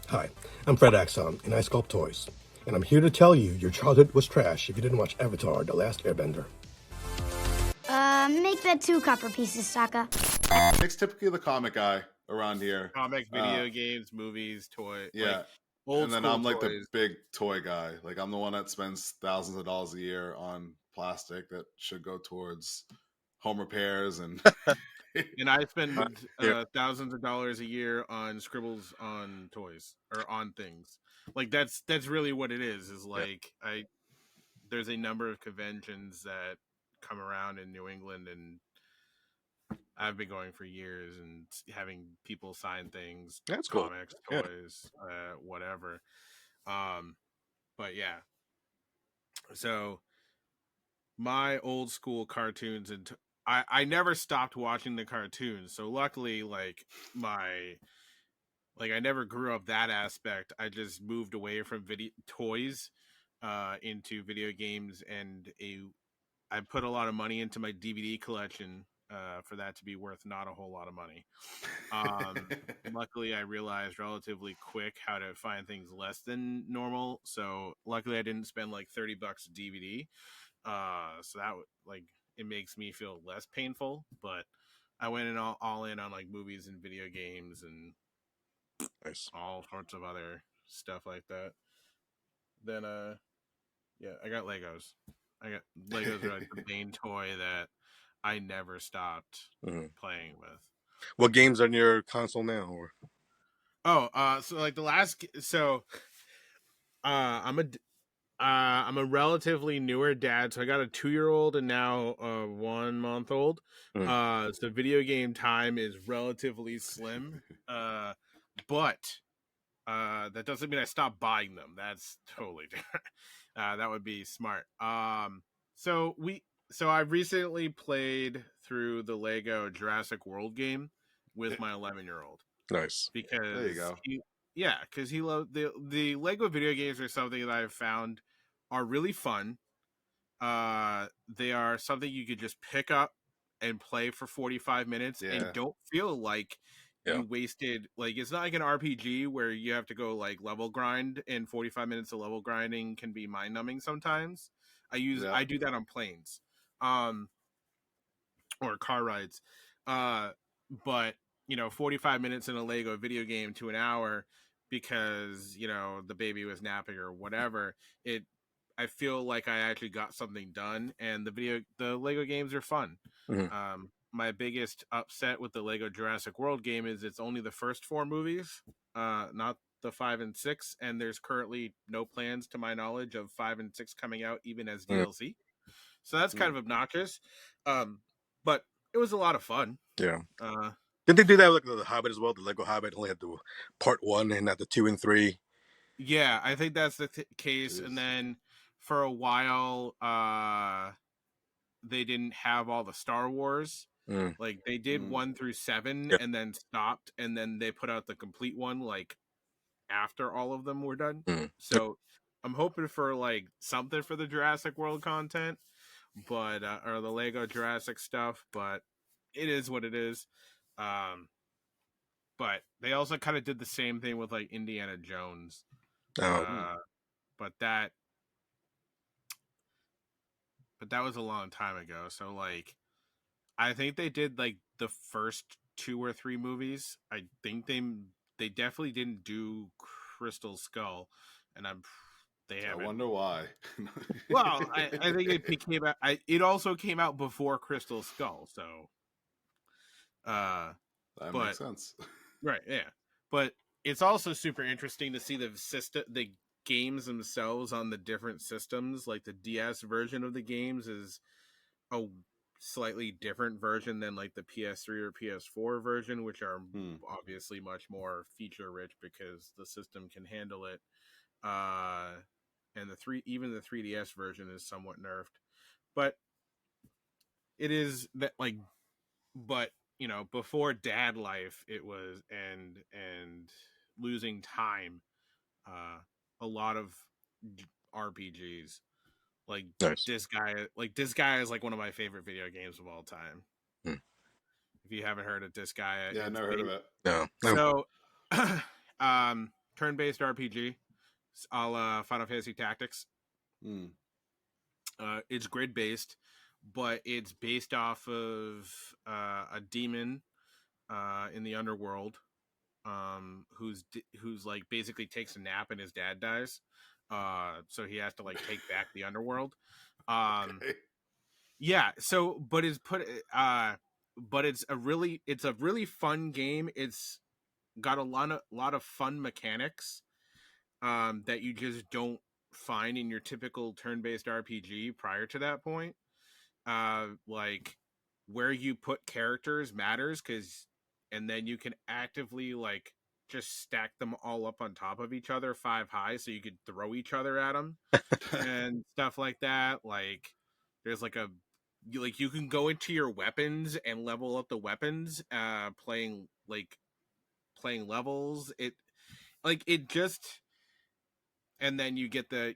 Hi, I'm Fred Aczon, and I sculpt toys. And I'm here to tell you your childhood was trash if you didn't watch Avatar: The Last Airbender. Make that 2 copper pieces, Sokka. Nick's typically the comic guy around here. Comics, video games, movies, toy, Yeah. like old And then school I'm like the toys. big toy guy. Like I'm the one that spends thousands of dollars a year on plastic that should go towards home repairs and And I spend Yeah. thousands of dollars a year on scribbles on toys or on things. Like that's really what it is. Is like there's a number of conventions that come around in New England, and I've been going for years and having people sign things, That's cool. comics, Yeah. toys, whatever. But yeah, so my old school cartoons and I never stopped watching the cartoons. So luckily, like I never grew up that aspect. I just moved away from video toys into video games, and I put a lot of money into my DVD collection for that to be worth not a whole lot of money. Luckily, I realized relatively quick how to find things less than normal. So luckily, I didn't spend like $30 a DVD. So that like it makes me feel less painful. But I went in all in on like movies and video games and Nice. all sorts of other stuff like that. Then yeah, I got Legos. Legos are like the main toy that I never stopped playing with. What games are on your console now? Or So like the last, so I'm a relatively newer dad, so I got a 2-year-old and now a 1-month-old. So video game time is relatively slim. But that doesn't mean I stop buying them. That's totally different. That would be smart. So I recently played through the Lego Jurassic World game with my 11-year-old nice. because There you go. because he loved the Lego video games are something that I've found are really fun. They are something you could just pick up and play for 45 minutes Yeah. and don't feel like you wasted, like it's not like an RPG where you have to go like level grind, and 45 minutes of level grinding can be mind numbing sometimes. I do that on planes or car rides. But 45 minutes in a Lego video game to an hour because the baby was napping or whatever, I feel like I actually got something done, and the Lego games are fun. My biggest upset with the Lego Jurassic World game is it's only the first 4 movies, not the 5 and 6, and there's currently no plans, to my knowledge, of 5 and 6 coming out even as DLC. So that's kind of obnoxious. But it was a lot of fun. Yeah. Didn't they do that with the Hobbit as well? The Lego Hobbit only had the part 1 and not the 2 and 3. Yeah, I think that's the case. Jeez. And then for a while, they didn't have all the Star Wars. Like they did 1 through 7 and then stopped, and then they put out the complete one like after all of them were done. So I'm hoping for like something for the Jurassic World content, but or the Lego Jurassic stuff, but it is what it is. But they also kind of did the same thing with like Indiana Jones. But that was a long time ago. So like I think they did like the first 2 or 3 movies. I think they definitely didn't do Crystal Skull, and they haven't. I wonder why. Well, I think it came out. It also came out before Crystal Skull, so that makes sense, right? Yeah, but it's also super interesting to see the games themselves on the different systems. Like the DS version of the games is a slightly different version than like the PS3 or PS4 version, which are obviously much more feature rich because the system can handle it. And even the 3DS version is somewhat nerfed, but it is that like, but before dad life, it was and losing time, a lot of RPGs. Like nice. this guy is like one of my favorite video games of all time. If you haven't heard of this guy, I never heard of it. No. So, turn-based RPG, a la Final Fantasy Tactics. Mm. It's grid-based, but it's based off of a demon in the underworld, who's like basically takes a nap and his dad dies, so he has to like take back the underworld. Okay. Yeah, so but it's a really fun game. It's got a lot of fun mechanics that you just don't find in your typical turn-based RPG prior to that point. Like where you put characters matters, and then you can actively like just stack them all up on top of each other 5 high, so you could throw each other at them and stuff like that. Like there's like you can go into your weapons and level up the weapons, playing levels. It just, and then you get and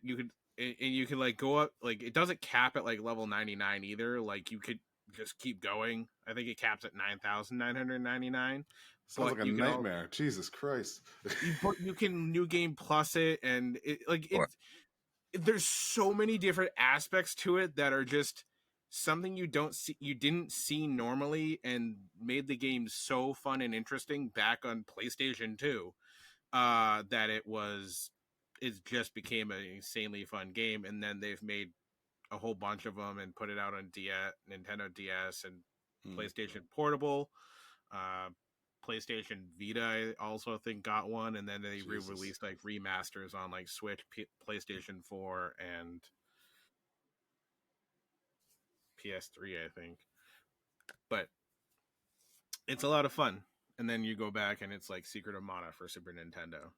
you can like go up, like it doesn't cap at like level 99 either. Like you could just keep going. I think it caps at 9,999. Sounds But like a you can nightmare. Jesus Christ. you can new game plus it, and What? there's so many different aspects to it that are just something you didn't see normally, and made the game so fun and interesting back on PlayStation 2, that it just became an insanely fun game. And then they've made a whole bunch of them and put it out on Nintendo DS and PlayStation Portable. uh PlayStation Vita, I also think, got one, and then they Jesus. re-released like remasters on like Switch, PlayStation 4, and PS3, I think. But it's a lot of fun. And then you go back and it's like Secret of Mana for Super Nintendo.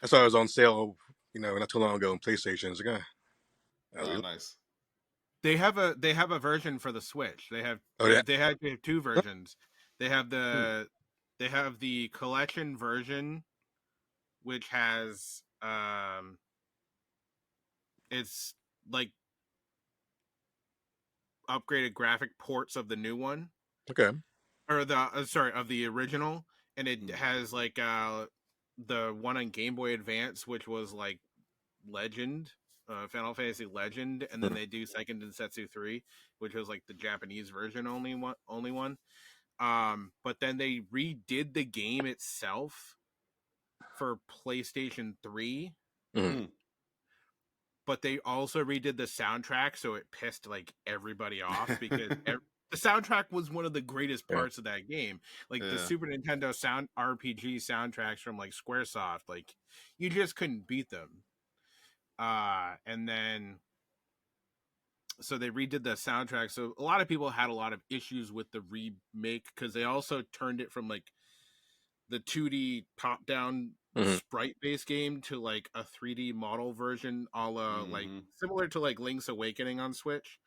I saw it was on sale, not too long ago on PlayStation. It's like, Oh, nice. They have a version for the Switch. They have Oh, yeah. they have two versions. They have the collection version, which has it's like upgraded graphic ports of the new one, Okay. or of the original, and it has like the one on Game Boy Advance, which was like Legend, Final Fantasy Legend, and then they do Second Densetsu 3, which was like the Japanese version only one. But then they redid the game itself for PlayStation 3. Mhm. But they also redid the soundtrack, so it pissed like everybody off, because the soundtrack was one of the greatest parts of that game. Like the Super Nintendo sound RPG soundtracks from like Squaresoft, like you just couldn't beat them. And then so they redid the soundtrack. So a lot of people had a lot of issues with the remake, because they also turned it from like the 2D top-down sprite-based game to like a 3D model version, a la like similar to like Link's Awakening on Switch.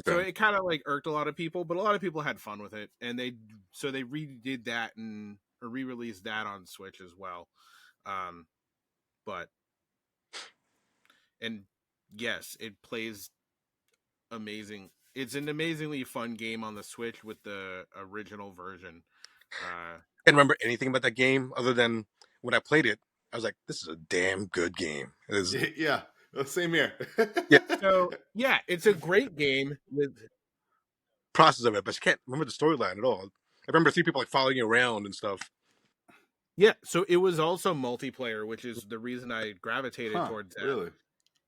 Okay. So it kind of like irked a lot of people, but a lot of people had fun with it, and they redid that or re-released that on Switch as well. But and yes, it plays amazing. It's an amazingly fun game on the Switch with the original version. I didn't remember anything about that game other than when I played it, I was like, "This is a damn good game." Yeah, same here. Yeah. So yeah, it's a great game with Process of it, but I can't remember the storyline at all. I remember 3 people like following you around and stuff. Yeah, so it was also multiplayer, which is the reason I gravitated towards that. Really?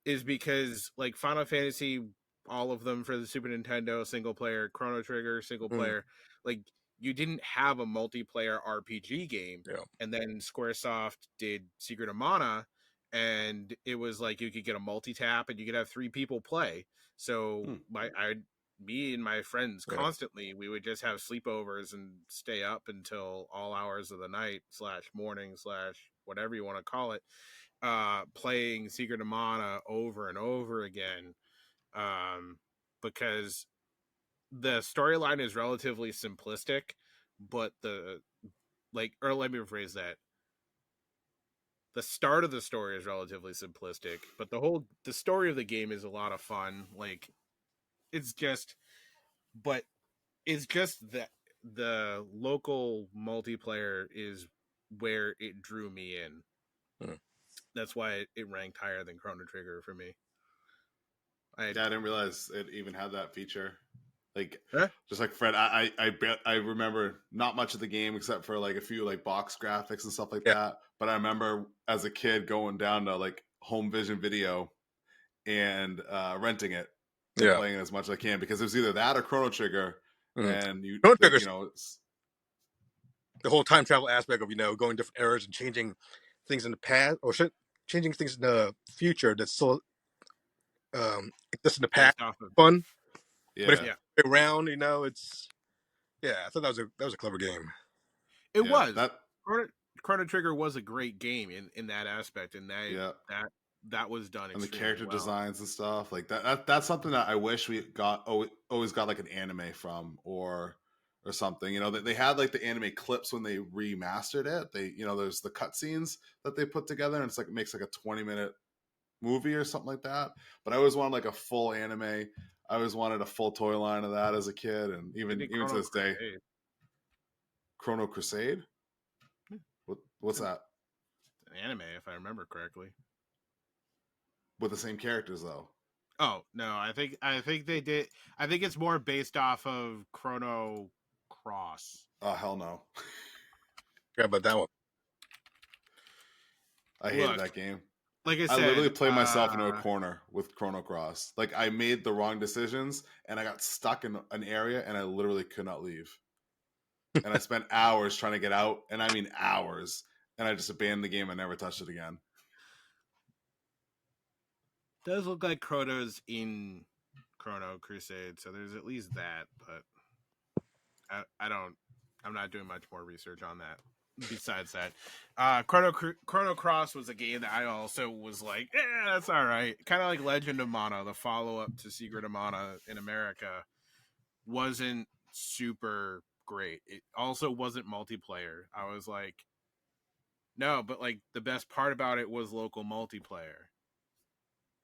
Is because like Final Fantasy, all of them for the Super Nintendo, single player, Chrono Trigger, single player, like you didn't have a multiplayer RPG game. Yeah. And then Squaresoft did Secret of Mana, and it was like you could get a multi-tap and you could have 3 people play. So me and my friends constantly, we would just have sleepovers and stay up until all hours of the night / morning / whatever you want to call it, playing Secret of Mana over and over again, because the storyline is relatively simplistic, but let me rephrase that. The start of the story is relatively simplistic, but the story of the game is a lot of fun. Like it's just that the local multiplayer is where it drew me in. Hmm. That's why it ranked higher than Chrono Trigger for me. I didn't realize it even had that feature. Like, Huh? just like Fred, I remember not much of the game except for like a few like box graphics and stuff like Yeah. that. But I remember as a kid going down to like Home Vision Video and renting it and Yeah. playing it as much as I can, because it was either that or Chrono Trigger, Mhm. and you Chrono like, Trigger's you know, it's, the whole time travel aspect of going different eras and changing things in the past or changing things in the future that's still exists in the past. Based off of Fun, but if yeah, yeah, you're around, it's I thought that was a clever game. it yeah, was that, Chrono Trigger was a great game in that aspect, and yeah. that was done And the extremely character well. designs and stuff like that's something that I wish we got always got like an anime from, or something. You know, they had like the anime clips when they remastered it. They, you know, there's the cutscenes that they put together, and it's like, it makes like a 20-minute movie or something like that. But I always wanted like a full anime. I always wanted a full toy line of that as a kid, and They even did to Chrono this day. Crusade. Chrono Crusade. What's It's that? an anime, if I remember correctly. With the same characters though. Oh no, I think they did. I think it's more based off of Chrono Cross. Oh hell no! Yeah, but that one. I hated Look, that game. like I I said, literally played myself into a corner with Chrono Cross. Like, I made the wrong decisions and I got stuck in an area and I literally could not leave. And I spent hours trying to get out, and I mean hours. And I just abandoned the game and never touched it again. does look like Chrono's in Chrono Crusade, so there's at least that. But I'm not doing much more research on that. Besides that, Chrono Cross was a game that I also was like, that's all right. Kind of like Legend of Mana, the follow up to Secret of Mana in America, wasn't super great. It also wasn't multiplayer. I was like, no, but like the best part about it was local multiplayer.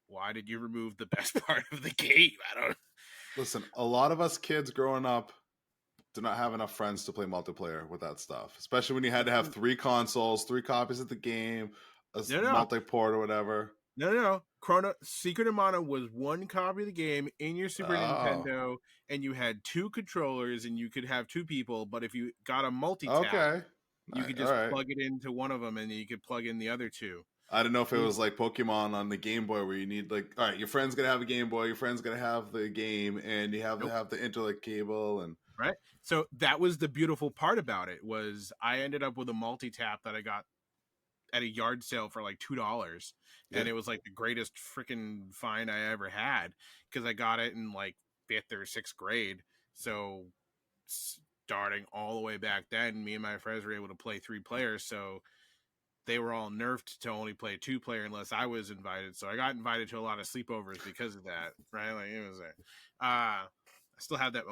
Why did you remove the best part of the game? I don't. Listen, a lot of us kids growing up did not have enough friends to play multiplayer with that stuff, especially when you had to have 3 consoles, 3 copies of the game, a No. multi-port or whatever. No. Secret of Mana was one copy of the game in your Super Oh, Nintendo, and you had 2 controllers, and you could have 2 people. But if you got a multi-tap, okay. you could All just right. plug it into one of them, and then you could plug in the other 2. I don't know if it was like Pokemon on the Game Boy, where you need like, all right, your friend's gonna have a Game Boy, your friend's gonna have the game, and you have to Nope. have the interlink cable, and Right. So that was the beautiful part about it, was I ended up with a multi-tap that I got at a yard sale for like $2, yeah. and it was like the greatest freaking find I ever had, because I got it in like 5th or 6th grade. So starting all the way back then, me and my friends were able to play 3 players. So they were all nerfed to only play 2 player unless I was invited. So I got invited to a lot of sleepovers because of that. Right? Like, it was I still have that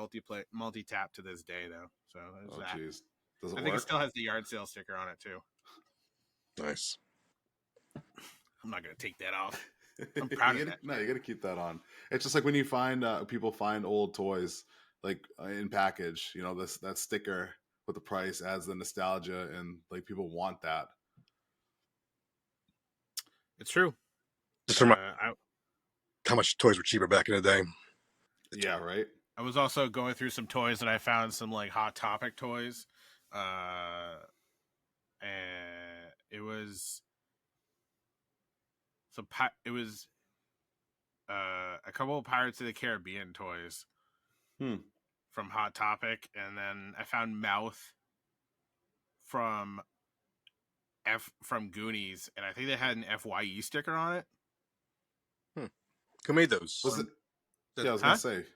multi tap to this day though. So there's Oh that. jeez, does it I think it work? still has the yard sale sticker on it too. Nice. I'm not gonna take that off. I'm proud of that. No, you got to keep that on. It's just like when you find people find old toys like in package. You know, that sticker with the price adds the nostalgia, and like people want that. It's true. Just remind I how much toys were cheaper back in the day. Yeah, right. I was also going through some toys, and I found some like Hot Topic toys. And it was a couple of Pirates of the Caribbean toys from Hot Topic, and then I found Mouth from Goonies, and I think they had an FYE sticker on it. Who made those? Was it? The- Yeah, I was Huh? gonna say.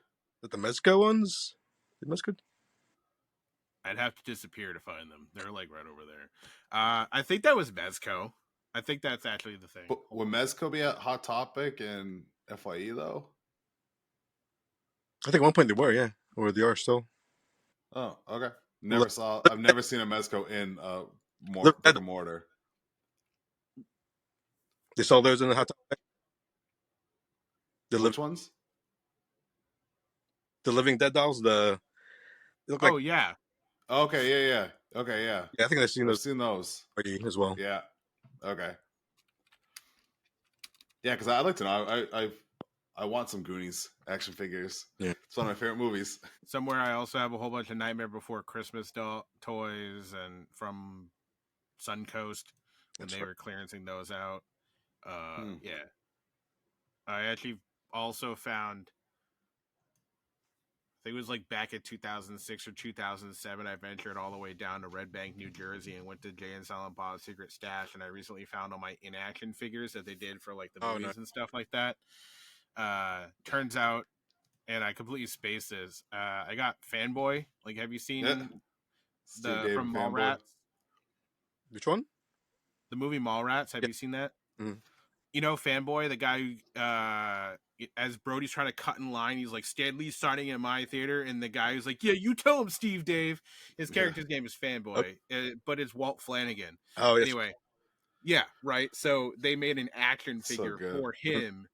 The Mezco ones? The Mezco? I'd have to disappear to find them. They're like right over there. I think that was Mezco. I think that's actually the thing. But would Mezco be at Hot Topic and FYE though? I think at one point they were, yeah. Or they are still. Oh, okay. Look- I've never seen a Mezco in more Look, brick and mortar. They saw those in the Hot Topic. Which ones? The Living Dead dolls. They look like. Yeah. Okay, yeah. Okay, yeah. Yeah, I think I've seen I've those seen those. as well. Yeah. Okay. Yeah, because I'd like to know. I want some Goonies action figures. Yeah. It's one of my favorite movies. Somewhere I also have a whole bunch of Nightmare Before Christmas toys and from Suncoast when That's they right. were clearancing those out. Hmm. Yeah. I actually also found, I think it was like back in 2006 or 2007, I ventured all the way down to Red Bank, New Jersey, and went to Jay and Silent Bob's Secret Stash, and I recently found all my in-action figures that they did for like the Oh, movies nice. and stuff like that. Turns out, and I completely spaced this. I got Fanboy. Like, have you Yeah. seen Steve from David fanboy. Mallrats? Which one? The movie Mallrats. Have Yeah. you seen that? Mhm. You know, Fanboy, the guy who, as Brody's trying to cut in line, he's like, Stan Lee's starting in my theater, and the guy who's like, yeah, you tell him, Steve Dave. His character's name is Fanboy, but it's Walt Flanagan. Oh, yes. Anyway, yeah, right. So they made an action So figure good. for him,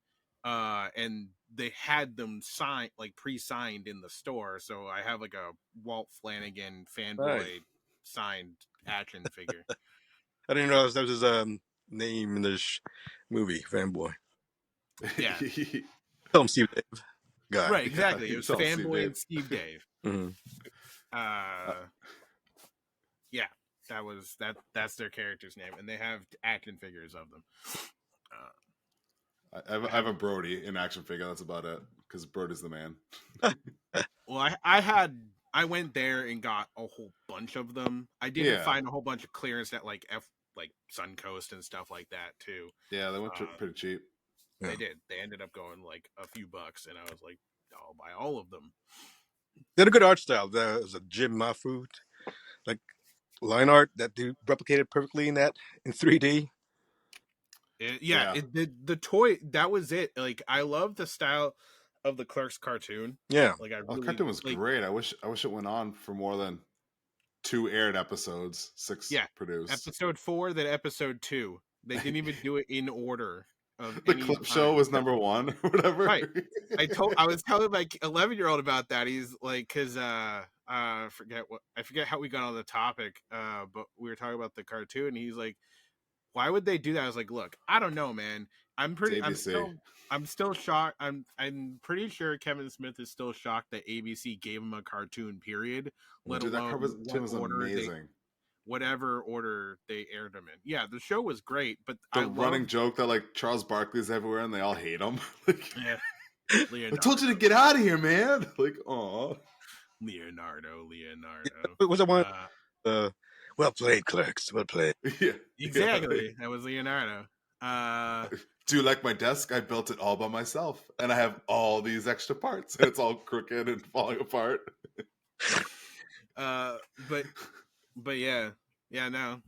and they had them signed, like pre-signed in the store. So I have like a Walt Flanagan Fanboy Nice. signed action figure. I didn't realize that was his name in this movie, Fanboy. Yeah. Tell him Steve Dave. Guy. Right, exactly. It was Tell Steve Fanboy Dave. and Steve Dave. Mhm. Yeah, that's their character's name, and they have action figures of them. I have a Brody in action figure. That's about it. Because Brody's the man. Well, I went there and got a whole bunch of them. I did Yeah. find a whole bunch of clearance at like Suncoast and stuff like that too. Yeah, they went pretty cheap. Yeah. They did. They ended up going like a few bucks, and I was like, I'll buy all of them. They had a good art style. There was a Jim Mahfood, like line art that they replicated perfectly in 3D. The toy, that was it. Like, I love the style of the Clerks cartoon. Yeah. Like, I The really cartoon was like, great. I wish it went on for more than 2 aired episodes, 6 produced. Episode 4, then episode 2. They didn't even do it in order of The any clip time. show was number 1 or whatever. Right. I was telling my 11-year-old about that. He's like, because I forget how we got on the topic, but we were talking about the cartoon, and he's like, why would they do that? I was like, look, I don't know, man. I'm still shocked. I'm pretty sure Kevin Smith is still shocked that ABC gave him a cartoon, period. Let Dude, that alone cartoon was amazing. whatever order they aired them in. Yeah, the show was great, but The running joke that like Charles Barkley's everywhere and they all hate him. Like, yeah, I told you to get out of here, man. Like, aw. Leonardo. Was it one? Well played, Clerks. Well played. Yeah, Exactly. That was Leonardo. Do you like my desk? I built it all by myself, and I have all these extra parts, and it's all crooked and falling apart. But yeah, no,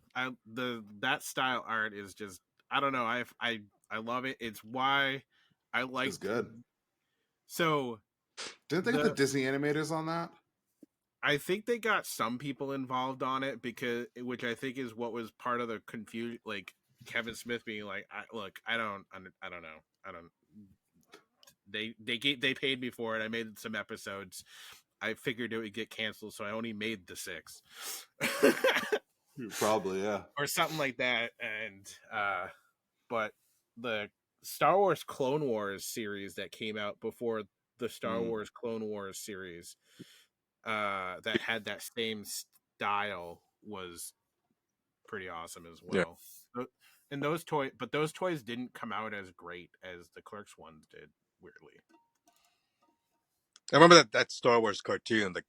that style art is just, I don't know, I love it. It's why I like. It's good. So, didn't they get the Disney animators on that? I think they got some people involved on it which I think is what was part of the confusion. Like Kevin Smith being like, I don't know. They paid me for it. I made some episodes. I figured it would get canceled, so I only made the 6. Probably, yeah. Or something like that. And but the Star Wars Clone Wars series that came out before the Star Wars Clone Wars series, that had that same style, was pretty awesome as well. Yeah. And those toys didn't come out as great as the Clerks ones did, weirdly. I remember that Star Wars cartoon, like,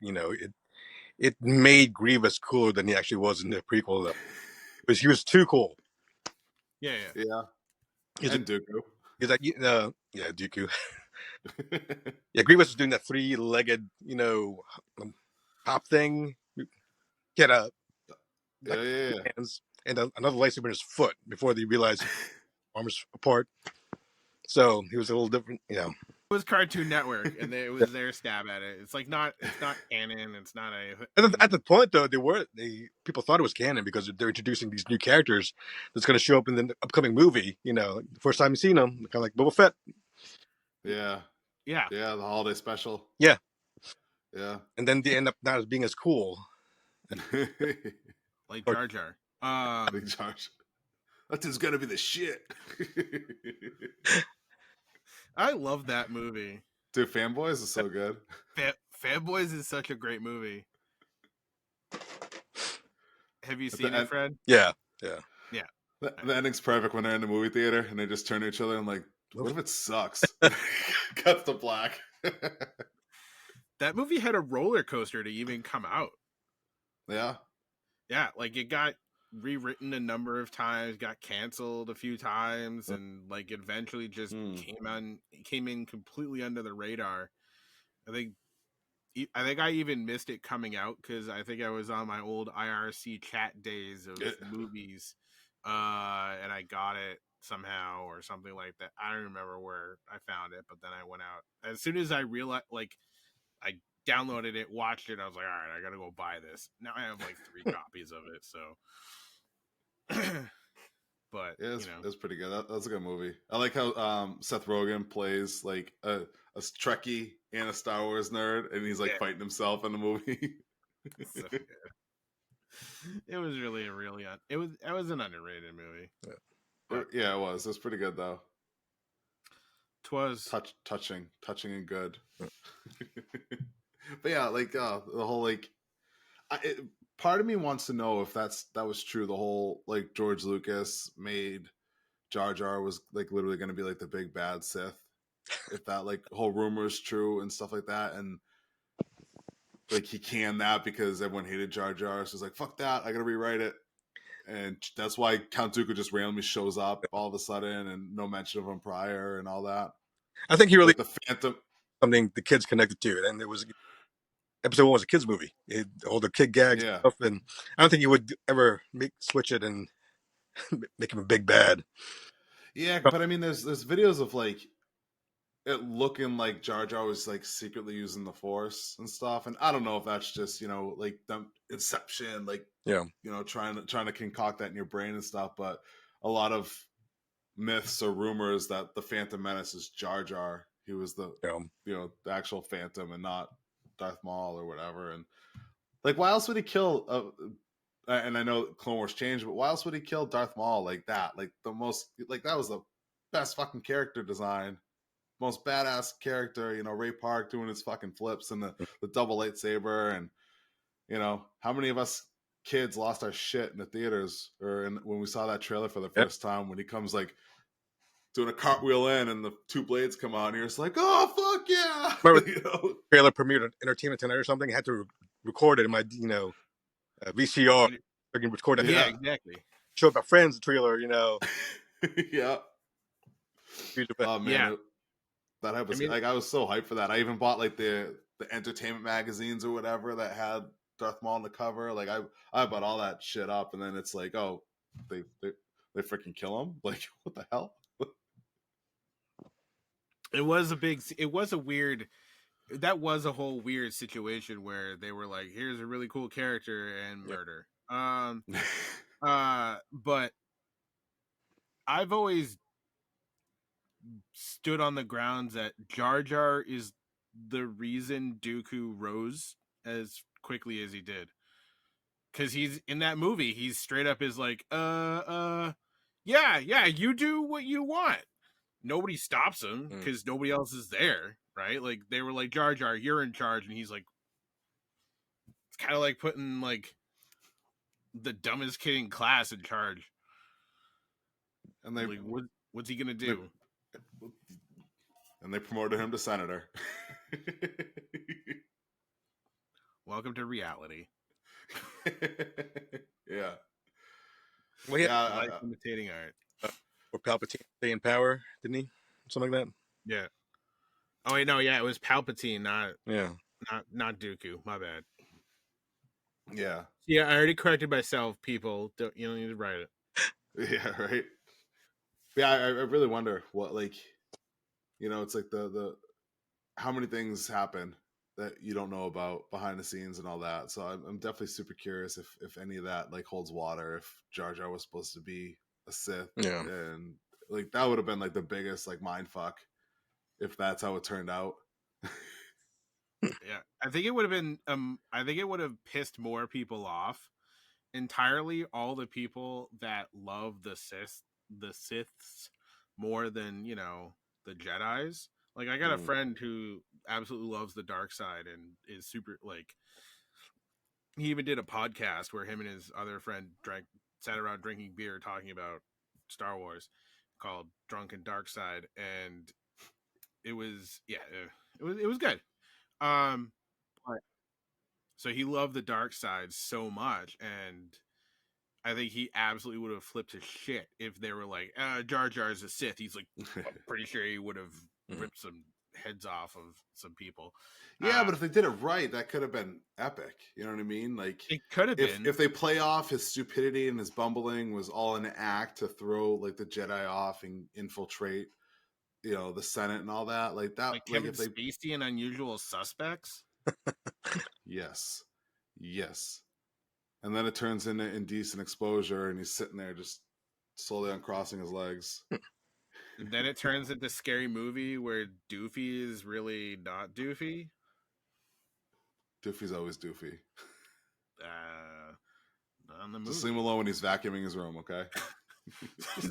it made Grievous cooler than he actually was in the prequel, though. Because he was too cool. Yeah. And Dooku. He's like, Dooku. Yeah, Grievous was doing that 3-legged, hop thing. He had hands and another lightsaber in his foot before they realized arms apart. So he was a little different, It was Cartoon Network, and it was their stab at it. It's not canon. It's not At the point, though, people thought it was canon because they're introducing these new characters that's going to show up in the upcoming movie. The first time you've seen them, kind of like Boba Fett. Yeah. The holiday special. Yeah. Yeah. And then they end up not being as cool. Like Jar Jar. Like Jar. That dude's gonna be the shit. I love that movie. Dude, Fanboys is so good. Fanboys is such a great movie. Have you At seen the it, end- Fred? Yeah. Yeah. The ending's perfect when they're in the movie theater and they just turn to each other and like, what if it sucks? Cuts to black. That movie had a roller coaster to even come out. Yeah. Yeah, like it got rewritten a number of times, got canceled a few times, and like eventually just came in completely under the radar. I think I even missed it coming out because I think I was on my old IRC chat days of movies, and I got it somehow or something like that. I don't remember where I found it, but then I went out as soon as I realized, like, I downloaded it, watched it. I was like, all right, I gotta go buy this. Now I have like 3 copies of it. So, but Yeah, it's pretty good. That's a good movie. I like how Seth Rogen plays like a Trekkie and a Star Wars nerd, and he's like fighting himself in the movie. So good. It was really it was an underrated movie. Yeah, it was. It was pretty good though. Twas touching and good. But yeah, like the whole like, part of me wants to know if that was true. The whole like George Lucas made Jar Jar was like literally going to be like the big bad Sith. If that like whole rumor is true and stuff like that, and like he canned that because everyone hated Jar Jar, so he's like, "Fuck that! I got to rewrite it." And that's why Count Dooku just randomly shows up all of a sudden, and no mention of him prior and all that. I think he really like the Phantom. Something the kids connected to, and it was episode 1 was a kids movie. All the kid gags and stuff, and I don't think he would ever switch it and make him a big bad. Yeah, but I mean, there's videos of like it looking like Jar Jar was like secretly using the Force and stuff, and I don't know if that's just like them Inception, like trying to concoct that in your brain and stuff. But a lot of myths or rumors that the Phantom Menace is Jar Jar. He was the the actual Phantom and not Darth Maul or whatever. And like, why else would he kill? And I know Clone Wars changed, but why else would he kill Darth Maul like that? Like the most, like that was the best fucking character design, most badass character. Ray Park doing his fucking flips and the double lightsaber, and how many of us kids lost our shit in the theaters or when we saw that trailer for the first time when he comes like doing a cartwheel in and the 2 blades come out and you're just like, oh fuck yeah. Remember trailer premiered on Entertainment Tonight or something? I had to record it in my VCR. I can record it. Yeah, exactly. Showed my friends the trailer, Yeah. Oh man, that happens. Like I was so hyped for that. I even bought like the entertainment magazines or whatever that had Darth Maul on the cover. Like I bought all that shit up, and then it's like, oh, they freaking kill him. Like what the hell? It was a whole weird situation where they were like, here's a really cool character and murder. But I've always stood on the grounds that Jar Jar is the reason Dooku rose as quickly as he did. Cause he's in that movie, he's straight up is like, yeah, you do what you want. Nobody stops him because nobody else is there, right? Like they were like, Jar Jar, you're in charge, and he's like, it's kind of like putting like the dumbest kid in class in charge. And they like, what's he gonna do? And they promoted him to senator. Welcome to reality. Yeah. Well, life imitating art. Or Palpatine stay in power, didn't he? Something like that. Yeah. Oh wait, no, yeah, it was Palpatine, not Dooku. My bad. Yeah. Yeah, I already corrected myself. People, you don't need to write it. Yeah, right. Yeah, I really wonder what, like, it's like the how many things happen that you don't know about behind the scenes and all that. So I'm definitely super curious if any of that like holds water. If Jar Jar was supposed to be a Sith, and like that would have been like the biggest like mind fuck if that's how it turned out. Yeah, I think it would have been. I think it would have pissed more people off entirely all the people that love the Siths more than, you know, the Jedis. Like, I got a friend who absolutely loves the dark side and is super, like, he even did a podcast where him and his other friend sat around drinking beer talking about Star Wars, called Drunken Dark Side, and it was it was good. But- so he loved the dark side so much, and I think he absolutely would have flipped his shit if they were like, Jar Jar's a Sith. He's like, I'm pretty sure he would have ripped some heads off of some people. Yeah, but if they did it right, that could have been epic. You know what I mean? Like, it could have been. If they play off his stupidity and his bumbling was all an act to throw like the Jedi off and infiltrate, you know, the Senate and all that, like that, like Kevin if they, Spacey and Unusual Suspects. yes, and then it turns into Indecent Exposure, and he's sitting there just slowly uncrossing his legs. And then it turns into Scary Movie where Doofy is really not Doofy. Doofy's always Doofy. On the movie. Just leave him alone when he's vacuuming his room, okay?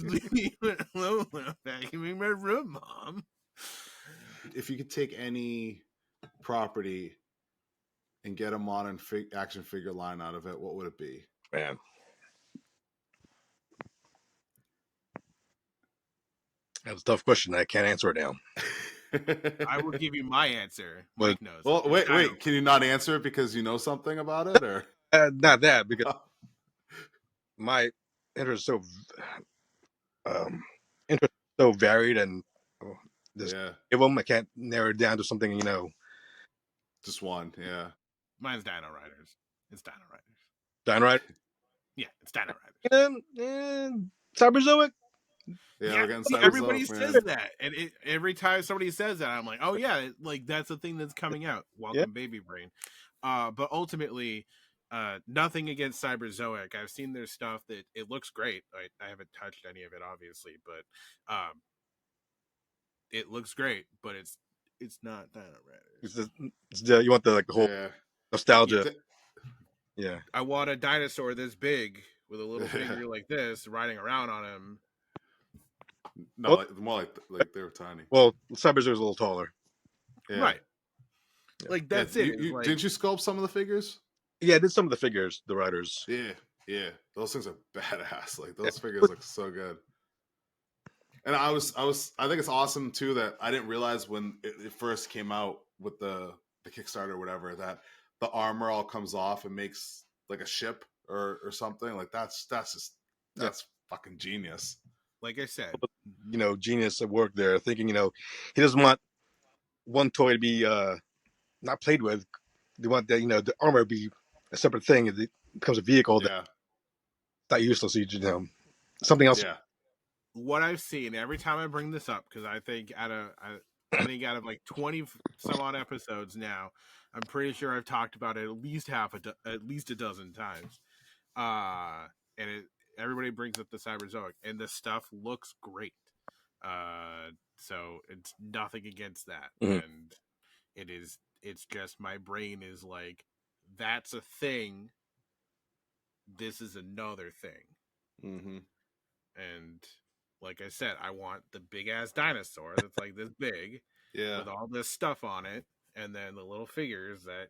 Leave me alone when I'm vacuuming my room, Mom. If you could take any property and get a modern action figure line out of it, what would it be? Man. That's a tough question. I can't answer it now. I will give you my answer. But- Mike knows. Well, wait. Can you not answer it because you know something about it, or Not that, because my interest is so varied, and there's yeah, of them. I can't narrow it down to something, you know. just one. Yeah, Mine's Dino Riders. It's Dino Riders. Dynamite. Yeah, it's Dino Riders. Cyberzoic. yeah. Yeah, We're getting everybody Cyberzoic, says man. that, and every time somebody says that, I'm like, oh yeah, like that's the thing that's coming out. Welcome, Baby Brain. But ultimately, nothing against Cyberzoic. I've seen their stuff that it looks great. I haven't touched any of it, obviously, but it looks great. But it's not Dino Riders. You want the whole Yeah. nostalgia. Yeah. I want a dinosaur this big with a little finger like this riding around on him. No, Well- more like they were tiny. Well, Cyberzoic's a little taller. Yeah. Right. Like that's it. It's like, Didn't you sculpt some of the figures? Yeah, I did some of the figures, the riders. Yeah. Those things are badass. Like those figures look so good. And I think it's awesome too that I didn't realize when it first came out with the Kickstarter or whatever that the armor all comes off and makes like a ship or something. Like that's fucking genius. like I said, Genius at work there, thinking, he doesn't want one toy to be not played with. They want that, the armor to be a separate thing. It becomes a vehicle that's not useless. Something else. Yeah. what I've seen every time I bring this up, because I think out of like 20 some odd episodes now, I'm pretty sure I've talked about it at least a dozen times. And everybody brings up the Cyberzoic, and the stuff looks great. So it's nothing against that, and it's just my brain is like, that's a thing. This is another thing, and like I said, I want the big ass dinosaur that's like this big, with all this stuff on it, and then the little figures that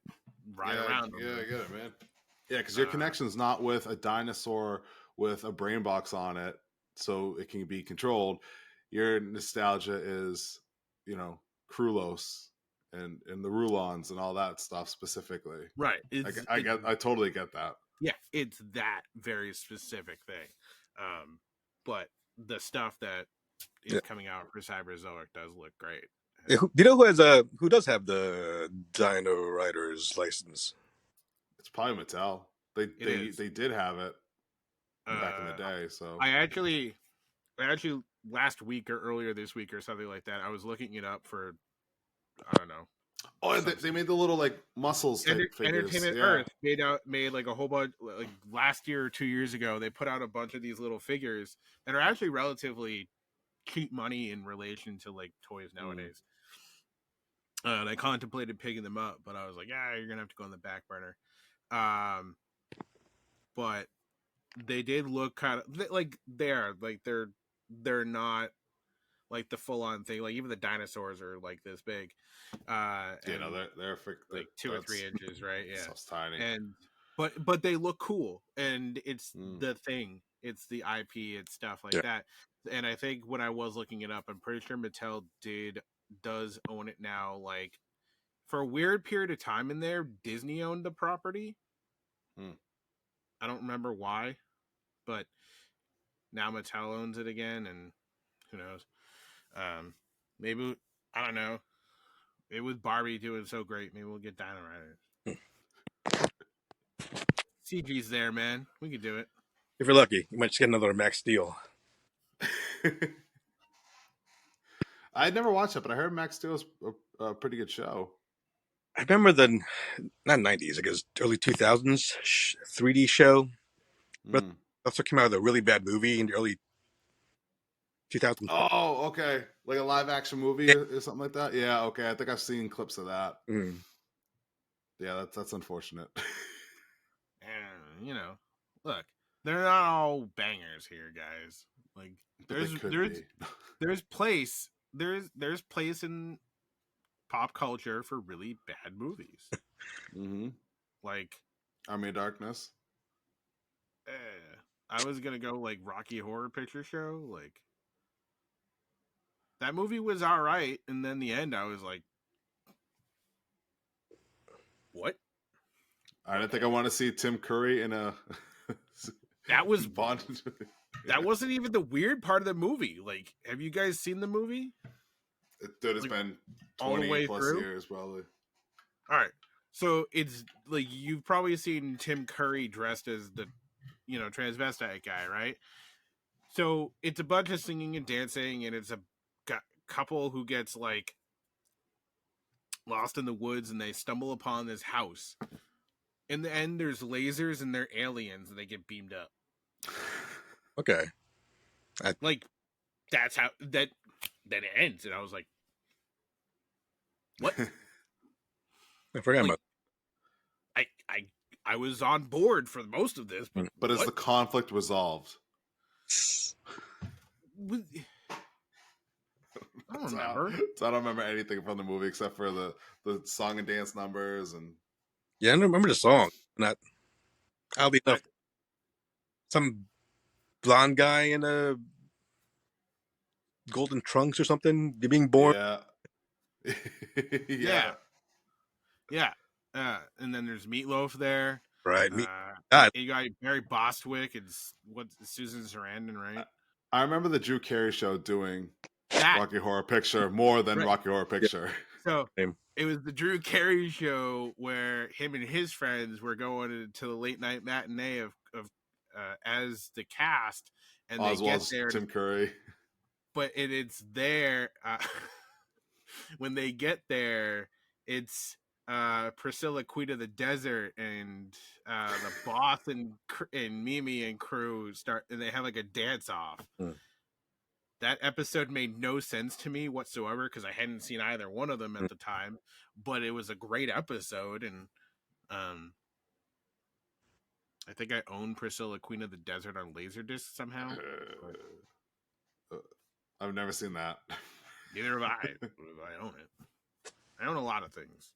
ride around. Yeah, I get it, man. Yeah, because your connection's not with a dinosaur with a brain box on it, so it can be controlled. Your nostalgia is, Krulos and the Rulons and all that stuff specifically. Right. I totally get that. Yeah, it's that very specific thing. But the stuff that is coming out for Cyberzoic does look great. Do you know who does have the Dino Riders license? It's probably Mattel. They did have it back in the day. So I actually last week or earlier this week or something like that, I was looking it up for, I don't know. Oh, and they made the little like muscles type figures. Entertainment Earth made like a whole bunch, like last year or 2 years ago. They put out a bunch of these little figures that are actually relatively cheap money in relation to like toys nowadays. And I contemplated picking them up, but I was like, you're gonna have to go on the back burner. But they did look kind of like they're not like the full on thing. Like even the dinosaurs are like this big, You know, and they're like 2 or 3 inches, right? Yeah, stuff's tiny. and but they look cool, and it's Mm. the thing. It's the IP. It's stuff like Yeah. that. And I think when I was looking it up, I'm pretty sure Mattel does own it now. Like for a weird period of time in there, Disney owned the property. Hmm. I don't remember why, but now Mattel owns it again, and who knows? Maybe I don't know. It with Barbie doing so great, maybe we'll get Dino Riders. CG's there, man. We can do it. If you're lucky, you might just get another Max Steel. I never watched it, but I heard Max Steel's a pretty good show. I remember the not 90s, I guess early 2000s 3D show, but Mm. also came out with a really bad movie in the early 2000s. Oh, okay. Like a live action movie or something like that. Yeah, okay. I think I've seen clips of that. Mm. Yeah, that's unfortunate. And look, they're not all bangers here, guys. Like But they could be. there's place in pop culture for really bad movies. Mm-hmm. Like Army of Darkness. I was gonna go like Rocky Horror Picture Show. Like that movie was all right, and then the end, I was like, "What?" I didn't think I want to see Tim Curry in a That was Bond. that wasn't even the weird part of the movie. Like, have you guys seen the movie? Dude, it's Like, been all the 20 way plus through? years, probably. All right, so it's like you've probably seen Tim Curry dressed as the transvestite guy, right? So it's a bunch of singing and dancing, and it's a couple who gets like lost in the woods, and they stumble upon this house. In the end, there's lasers, and they're aliens, and they get beamed up. Okay. Like that's how that it ends, and I was like, "What?" I forgot Like, about I was on board for most of this, but But is what? the conflict resolved? I don't remember. So I don't remember anything from the movie except for the song and dance numbers and Yeah, I don't remember the song. Not oddly enough, some blonde guy in a golden trunks or something being born. yeah. Yeah. Yeah. And then there's Meatloaf there. Right. You got Barry Bostwick and Susan Sarandon, right? I remember the Drew Carey show doing That. Rocky Horror Picture more than Right. Rocky Horror Picture. So Same. it was the Drew Carey show where him and his friends were going to the late night matinee of as the cast, and they get there. Tim Curry. But it's there when they get there. It's Priscilla, Queen of the Desert, and the boss and Mimi and crew start, and they have like a dance off. That episode made no sense to me whatsoever because I hadn't seen either one of them at the time, but it was a great episode, and I think I own Priscilla, Queen of the Desert on Laserdisc somehow. I've never seen that. Neither have I. I own it. I own a lot of things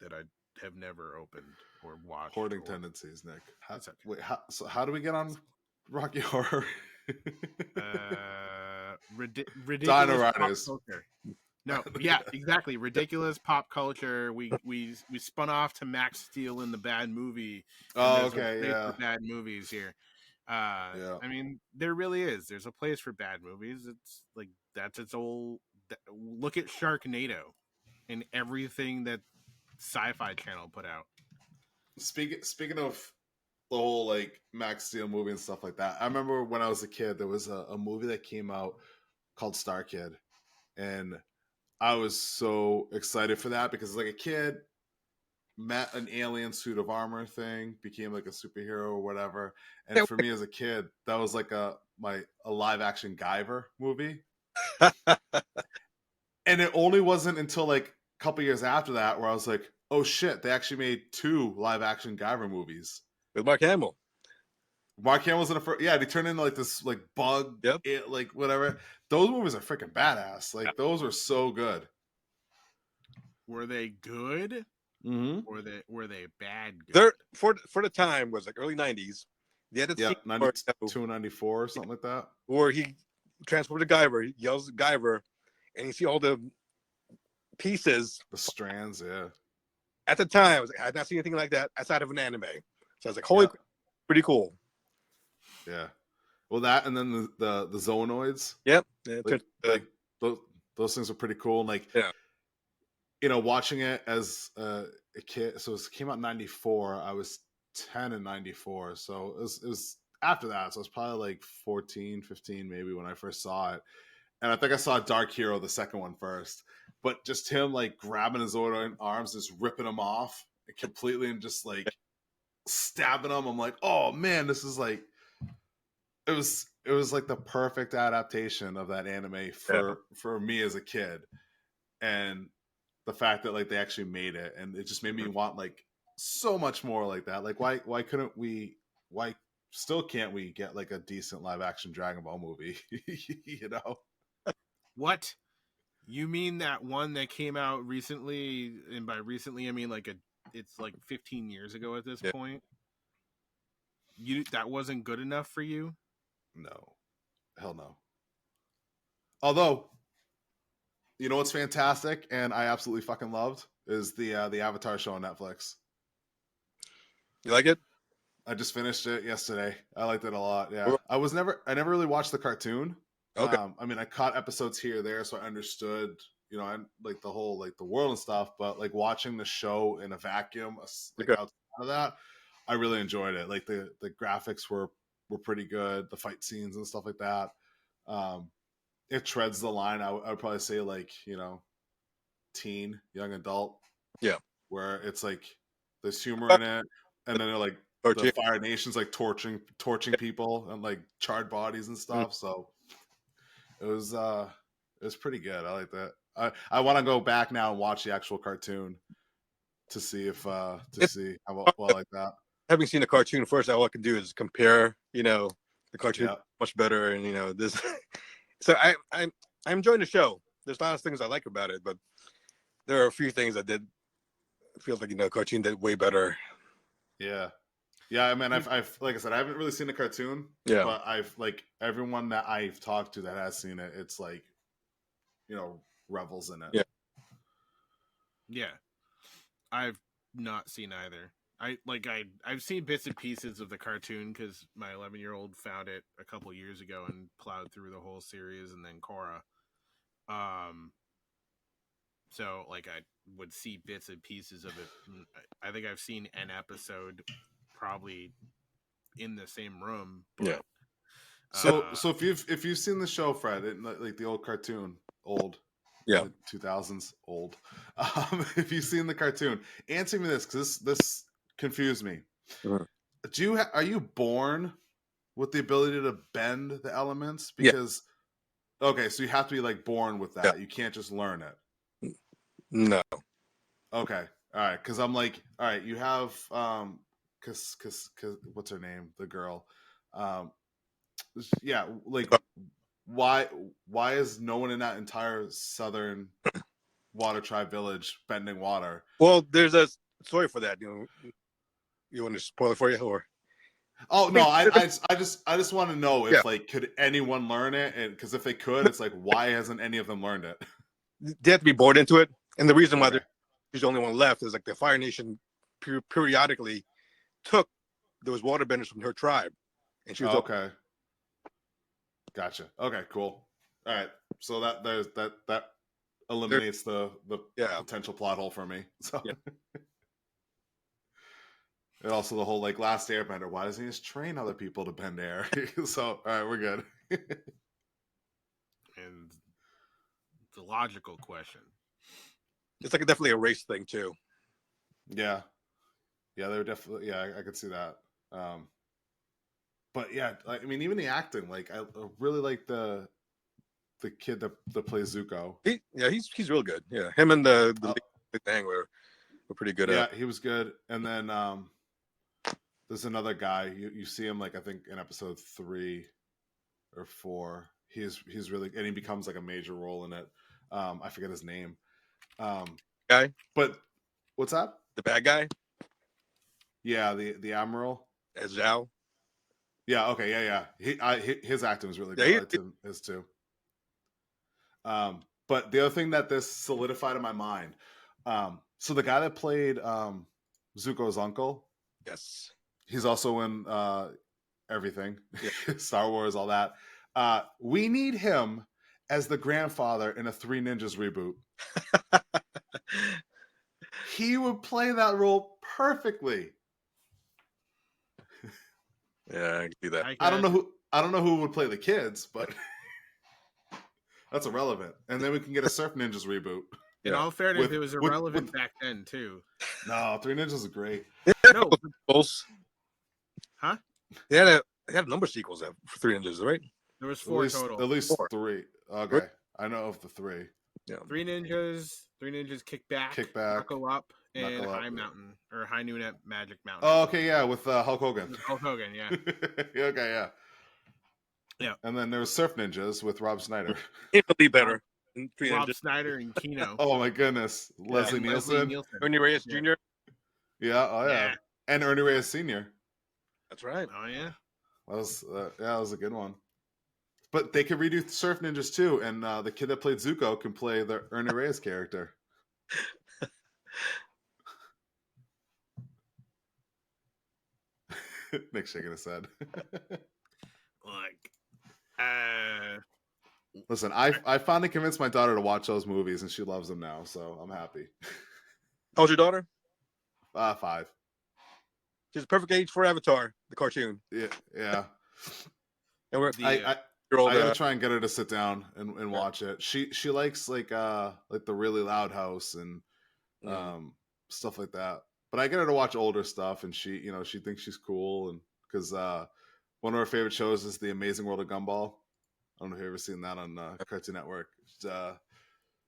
that I have never opened or watched. Hoarding tendencies, Nick. How do we get on Rocky Horror? Ridiculous Dino pop Riders. culture. No, yeah, exactly. Ridiculous pop culture. We spun off to Max Steel in the bad movie. Oh, There's a okay, place yeah. for bad movies here. Yeah. I mean, there really is. There's a place for bad movies. It's like that's its old. Look at Sharknado and everything that Sci-Fi Channel put out. Speaking of the whole like Max Steel movie and stuff like that, I remember when I was a kid, there was a movie that came out called Star Kid, and I was so excited for that because like a kid met an alien suit of armor thing, became like a superhero or whatever, and for me as a kid, that was like a live action Guyver movie. And it only wasn't until like a couple years after that where I was like, oh shit, they actually made 2 live action Guyver movies With Mark Hamill. Mark Hamill's in the first. Yeah, they turned into like this like bug. Yep. Like whatever. Those movies are freaking badass. Like those were so good. Were they good? Mm-hmm. Were they bad? Good? They're for the time was like early 90s. They had a Yeah, scene 92 and 94 or something like that. where he transported Guyver, he yells at Guyver, and you see all the pieces. The strands, yeah. At the time, I had not seen anything like that outside of an anime. So I was like, holy crap, pretty cool. Yeah. Well, that and then the Zoonoids. Yep. Like those things are pretty cool. And like, yeah. You know, watching it as a kid. So it came out in 94. I was 10 in 94. So it was after that. So I was probably like 14, 15 maybe when I first saw it. And I think I saw Dark Hero, the second one first. But just him like grabbing his Zoonoid arms, just ripping them off completely and just like stabbing them. I'm like, oh man, this is like it was like the perfect adaptation of that anime for me as a kid. And the fact that like they actually made it, and it just made me want like so much more like that. Like why still can't we get like a decent live action Dragon Ball movie? You know? What? You mean that one that came out recently? And by recently, I mean like it's like 15 years ago at this point. That wasn't good enough for you? No, hell no. Although, you know what's fantastic and I absolutely fucking loved is the Avatar show on Netflix. You like it? I just finished it yesterday. I liked it a lot. Yeah, I never really watched the cartoon. Okay. I mean, I caught episodes here or there, so I understood, you know, I like the whole like the world and stuff. But like watching the show in a vacuum, like outside of that, I really enjoyed it. Like the graphics were pretty good. The fight scenes and stuff like that. It treads the line. I would probably say like, you know, teen, young adult. Yeah. Where it's like there's humor in it, and then they're like the Fire Nation's like torching people and like charred bodies and stuff. So it was pretty good. I like that. I want to go back now and watch the actual cartoon to see if see how well I like that. Having seen the cartoon first, all I can do is compare. You know, the cartoon much better, and you know this. So I'm enjoying the show. There's a lot of things I like about it, but there are a few things I did feel like, you know, cartoon did way better. Yeah. Yeah, I mean, I've like I said, I haven't really seen the cartoon. Yeah. But I've like everyone that I've talked to that has seen it, it's like, you know, revels in it. Yeah. Yeah. I've not seen either. I've seen bits and pieces of the cartoon because my 11-year-old found it a couple years ago and plowed through the whole series and then Korra. So like I would see bits and pieces of it. I think I've seen an episode probably in the same room. But, yeah. So if you've seen the show, Fred, like the old cartoon, yeah, 2000s old. If you've seen the cartoon, answer me this because this confused me. Mm-hmm. Are you born with the ability to bend the elements? Because okay, so you have to be like born with that. Yeah. You can't just learn it. No. Okay. All right. Because I'm like, all right, you have cause what's her name? The girl. Yeah. Like, why is no one in that entire southern water tribe village bending water? Well, there's a story for that. You know, you want to spoil it for you, or? Oh no, I just want to know if like could anyone learn it, and because if they could, it's like why hasn't any of them learned it? They have to be born into it, and the reason why there's only one left is like the Fire Nation periodically took those waterbenders from her tribe, and she was okay. Gotcha. Okay, cool. All right, so that eliminates the potential plot hole for me. So. Yeah. And also the whole like Last Airbender. Why doesn't he just train other people to bend air? So all right, we're good. And the logical question. It's like definitely a race thing too. Yeah, they were definitely. Yeah, I could see that. But yeah, I mean, even the acting. Like, I really like the kid that plays Zuko. He's real good. Yeah, him and the thing were pretty good. Yeah, he was good. And then there's another guy. You see him like I think in episode 3 or 4. He's really, and he becomes like a major role in it. I forget his name. Guy, But what's that? the bad guy, Yeah, the admiral. as Zhao. Yeah. Okay. Yeah. His acting was really Yeah, good. I liked his too. But the other thing that this solidified in my mind, so the guy that played Zuko's uncle, Yes. he's also in everything, Yeah. Star Wars, all that. We need him as the grandfather in a Three Ninjas reboot. He would play that role perfectly. Yeah, I can see that. I don't know who would play the kids, but that's irrelevant. And then we can get a Surf Ninjas reboot. In all fairness, it was irrelevant back then too. No, Three Ninjas is great. No, Sequels. huh? They had a number of sequels for Three Ninjas, right? There was 4 total. At least 4. 3. Okay, I know of the 3. Yeah. Three ninjas, kick back, knuckle up, and Knuckle Up, High yeah. Mountain or High Noon at Magic Mountain. Oh, okay, yeah, with Hulk Hogan. Hulk Hogan, yeah. Okay, yeah. Yeah. And then there was Surf Ninjas with Rob Snyder. Infinitely better than Three Rob Ninjas. Snyder and Kino. Oh my goodness, Leslie And Nielsen. Ernie Reyes Yeah. Jr. Yeah, oh yeah. Yeah. And Ernie Reyes Sr. That's right. Oh yeah. That was a good one. But they could redo Surf Ninjas too, and the kid that played Zuko can play the Ernie Reyes character. Nick's shaking his head. Like, Listen, I finally convinced my daughter to watch those movies, and she loves them now, so I'm happy. How's your daughter? 5. She's the perfect age for Avatar, the cartoon. Yeah. And we're I year-old, gotta try and get her to sit down and watch it. She likes like the really loud house and stuff like that. But I get her to watch older stuff, and she thinks she's cool, and because one of her favorite shows is The Amazing World of Gumball. I don't know if you've ever seen that on Cartoon Network.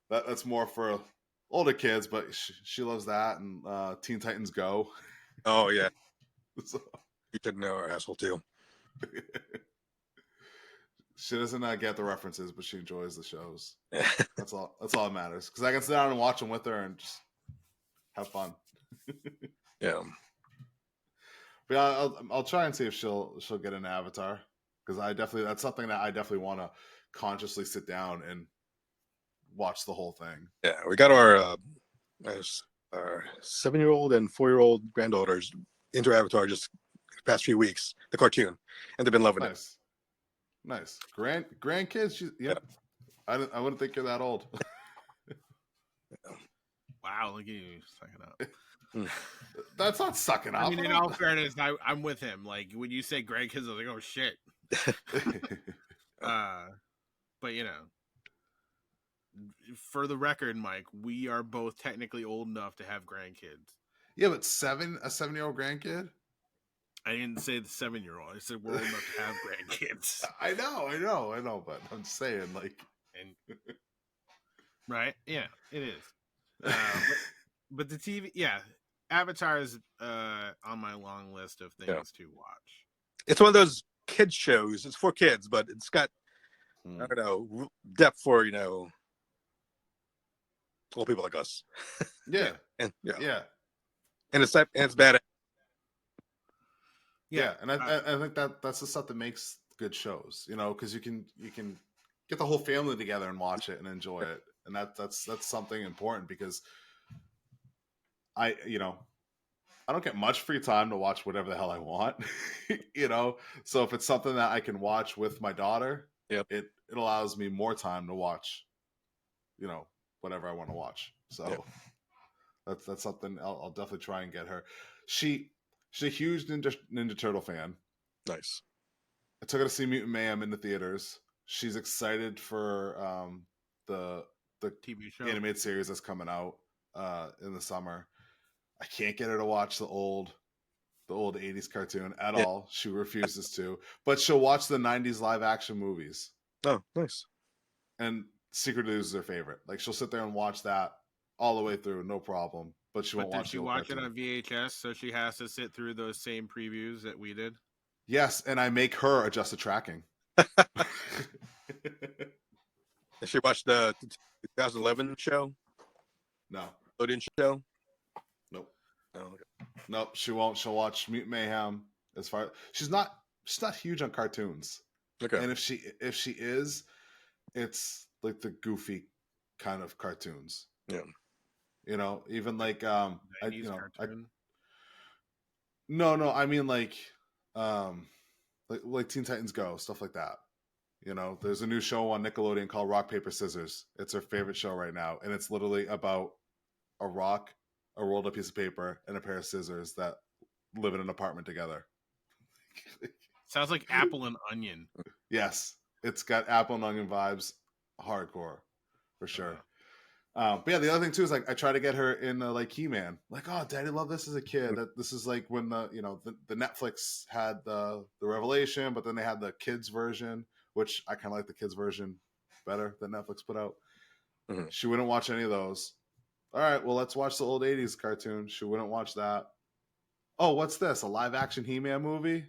That's more for older kids, but she loves that, and Teen Titans Go. Oh yeah, So, you didn't know our asshole too. she doesn't get the references, but she enjoys the shows. That's all that matters. Because I can sit down and watch them with her and just have fun. Yeah. But yeah, I'll try and see if she'll get an Avatar, because that's something that I definitely want to consciously sit down and watch the whole thing. Yeah, we got our 7-year-old and 4-year-old granddaughters into Avatar just the past few weeks, the cartoon, and they've been loving it. Nice. Grandkids. Yep. I wouldn't think you're that old. wow, look at you sucking up. That's not sucking up. I mean, in all fairness, I'm with him. Like when you say grandkids, I was like, oh shit. But for the record, Mike, we are both technically old enough to have grandkids. Yeah, but a 7-year-old grandkid? I didn't say the 7-year-old. I said we're old enough to have grandkids. I know, but I'm just saying, like, right? Yeah, it is. But the TV, yeah, Avatar is on my long list of things to watch. It's one of those kids shows. It's for kids, but it's got I don't know depth for old people like us. Yeah, and yeah, and it's bad. Yeah, and I think that's the stuff that makes good shows, because you can get the whole family together and watch it and enjoy it, and that's something important, because I don't get much free time to watch whatever the hell I want, So if it's something that I can watch with my daughter, it allows me more time to watch, whatever I want to watch. So that's something I'll definitely try and get her. She's a huge Ninja Turtle fan. Nice. I took her to see Mutant Mayhem in the theaters. She's excited for the TV show animated series that's coming out in the summer. I can't get her to watch the old 80s cartoon at all. She refuses to. But she'll watch the 90s live action movies. Oh, nice. And Secret News is her favorite. Like, she'll sit there and watch that all the way through, no problem. but she But won't did watch she the old watch it cartoon. on VHS? So she has to sit through those same previews that we did. Yes, and I make her adjust the tracking. Did she watch the 2011 show? No, Loading show? nope, No. Okay. nope. She won't. She'll watch Mutant Mayhem. As far she's not huge on cartoons, Okay. and if she is, it's like the goofy kind of cartoons. Yeah. You know, even like 90s cartoon. no, I mean like Teen Titans Go, stuff like that. You know, there's a new show on Nickelodeon called Rock Paper Scissors. It's her favorite show right now, and it's literally about a rock, a rolled up piece of paper, and a pair of scissors that live in an apartment together. Sounds like Apple and Onion. Yes, it's got apple and onion vibes, hardcore for sure. But yeah, the other thing too is like I try to get her in like He-Man. Like, oh, Daddy loved this as a kid. That this is like when the Netflix had the Revelation, but then they had the kids version, which I kind of like the kids version better that Netflix put out. Mm-hmm. She wouldn't watch any of those. All right, well, let's watch the old '80s cartoon. She wouldn't watch that. Oh, what's this? A live action He-Man movie?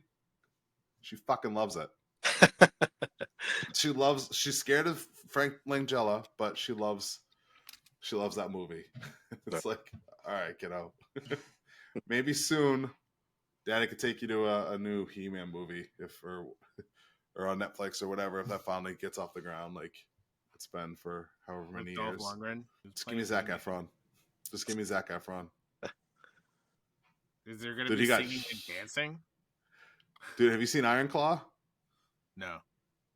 She fucking loves it. She's scared of Frank Langella, but she loves that movie. It's like, all right, kiddo. Maybe soon Daddy could take you to a new He-Man movie or on Netflix or whatever, if that finally gets off the ground like it's been for however many years. Lundgren. Just give me Zac Efron. Just give me Zac Efron. Is there going to be singing and dancing? Dude, have you seen Iron Claw? No.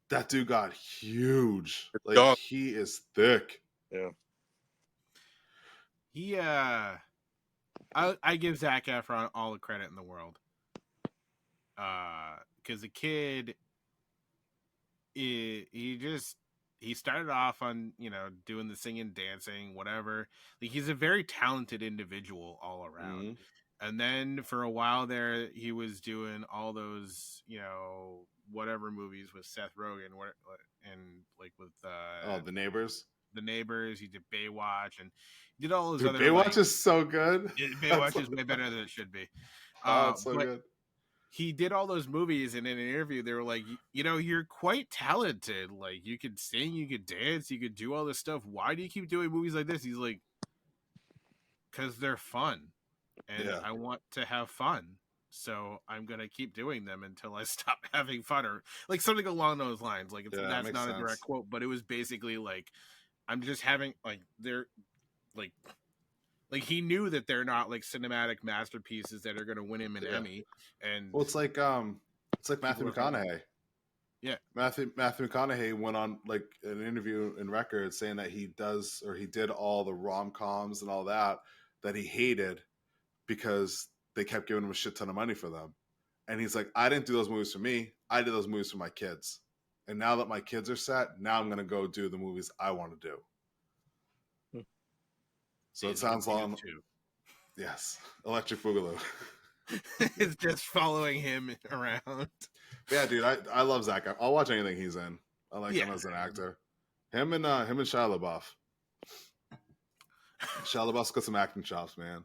That dude got huge. Like, he is thick. Yeah. He, I give Zac Efron all the credit in the world. Because the kid, he started off on, doing the singing, dancing, whatever. Like, he's a very talented individual all around. Mm-hmm. And then for a while there, he was doing all those, whatever movies with Seth Rogen, and like with The Neighbors. The Neighbors. He did Baywatch, and he did all those other. Baywatch is so good. Baywatch is way better than it should be. It's so good. He did all those movies, and in an interview, they were like, you're quite talented. Like, you could sing, you could dance, you could do all this stuff. Why do you keep doing movies like this? He's like, because they're fun. And I want to have fun, so I'm gonna keep doing them until I stop having fun, or like something along those lines. Like that's not a direct quote, but it was basically like I'm just having like they're like he knew that they're not like cinematic masterpieces that are gonna win him an Emmy. And well, it's like Matthew McConaughey. Yeah, Matthew McConaughey went on like an interview in Record saying that he did all the rom-coms and all that he hated, because they kept giving him a shit ton of money for them. And he's like, I didn't do those movies for me. I did those movies for my kids. And now that my kids are set, now I'm going to go do the movies I want to do. So it sounds long. Yes. Electric Boogaloo. It's just following him around. Yeah, dude. I love Zac. I'll watch anything he's in. I like him as an actor. Him and Shia LaBeouf. Shia LaBeouf's got some acting chops, man.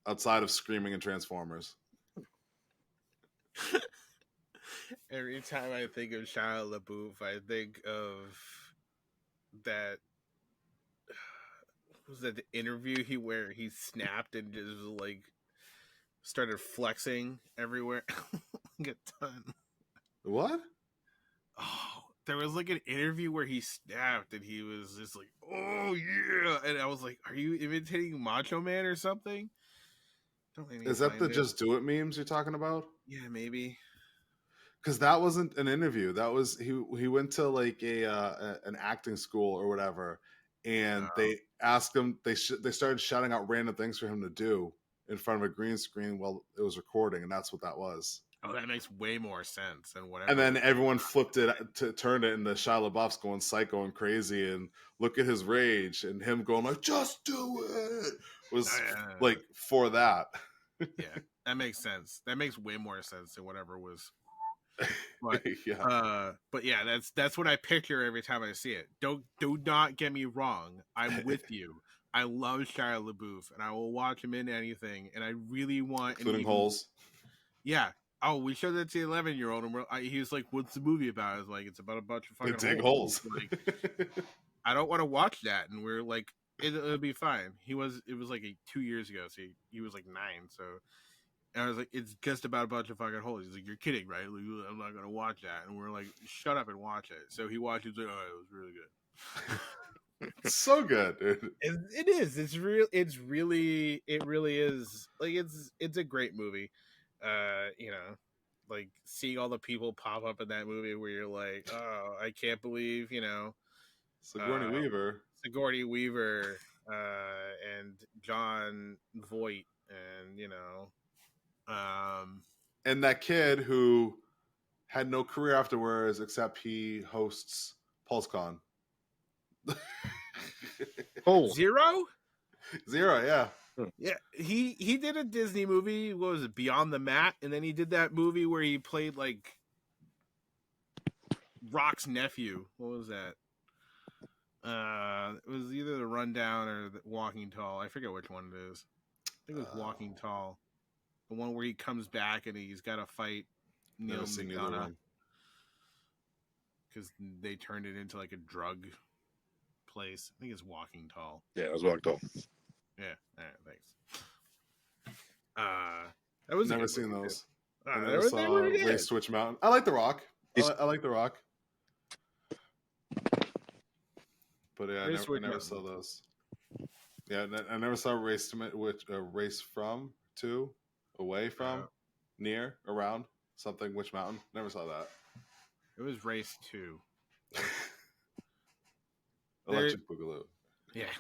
Outside of screaming in Transformers. Every time I think of Shia LaBeouf, I think of that. Was that the interview where he snapped and just like started flexing everywhere? Get done. What? Oh, there was like an interview where he snapped and he was just like, "Oh yeah," and I was like, "Are you imitating Macho Man or something?" Is that the Just Do It memes you're talking about? Yeah, maybe. Because that wasn't an interview. That was he went to like an acting school or whatever, and they asked him. They started shouting out random things for him to do in front of a green screen while it was recording, and that's what that was. Oh, that makes way more sense than whatever. And then everyone flipped it to turn it into Shia LaBeouf's going psycho and crazy, and look at his rage, and him going like, "Just do it." Was like for that. Yeah, that makes sense. That makes way more sense than whatever was. But but yeah, that's what I picture every time I see it. Do not get me wrong. I'm with you. I love Shia LaBeouf, and I will watch him in anything. And I really want, Including Holes. Yeah. Oh, we showed that to the 11-year-old, and he was like, "What's the movie about?" I was like, "It's about a bunch of They fucking dig holes." holes. Like, I don't want to watch that, and we're like, it'll be fine. It was like 2 years ago, so he was like 9. So, and I was like, "It's just about a bunch of fucking holes." He's like, "You're kidding, right? Like, I'm not gonna watch that." And we're like, "Shut up and watch it." So he watched it. He's like, "Oh, it was really good." It's so good, dude. It is. It's real. It's really. It really is. Like it's a great movie. You know, like seeing all the people pop up in that movie where you're like, oh, I can't believe, you know, Sigourney Weaver. Sigourney Weaver, and John Voight, and you know, And that kid who had no career afterwards except he hosts PulseCon. Oh, Zero. Zero, yeah. Yeah, he did a Disney movie. What was it, Beyond the Mat? And then he did that movie where he played like Rock's nephew. What was that? It was either The Rundown or the Walking Tall. I forget which one it is. I think it was Walking Tall, the one where he comes back and he's got to fight Neil Never seen either McDonough one. because they turned it into like a drug place. I think it's Walking Tall. yeah, it was walked off. Yeah, all right, thanks. That was a Never good seen movie, those. too. I They never were saw really good. Race Switch Mountain. I like The Rock. I like The Rock. But yeah, I Race Switch never Mountain. saw those. Yeah, I never saw Race from, to, away from, near, around, something, which mountain. Never saw that. It was Race 2. Electric Boogaloo. Yeah.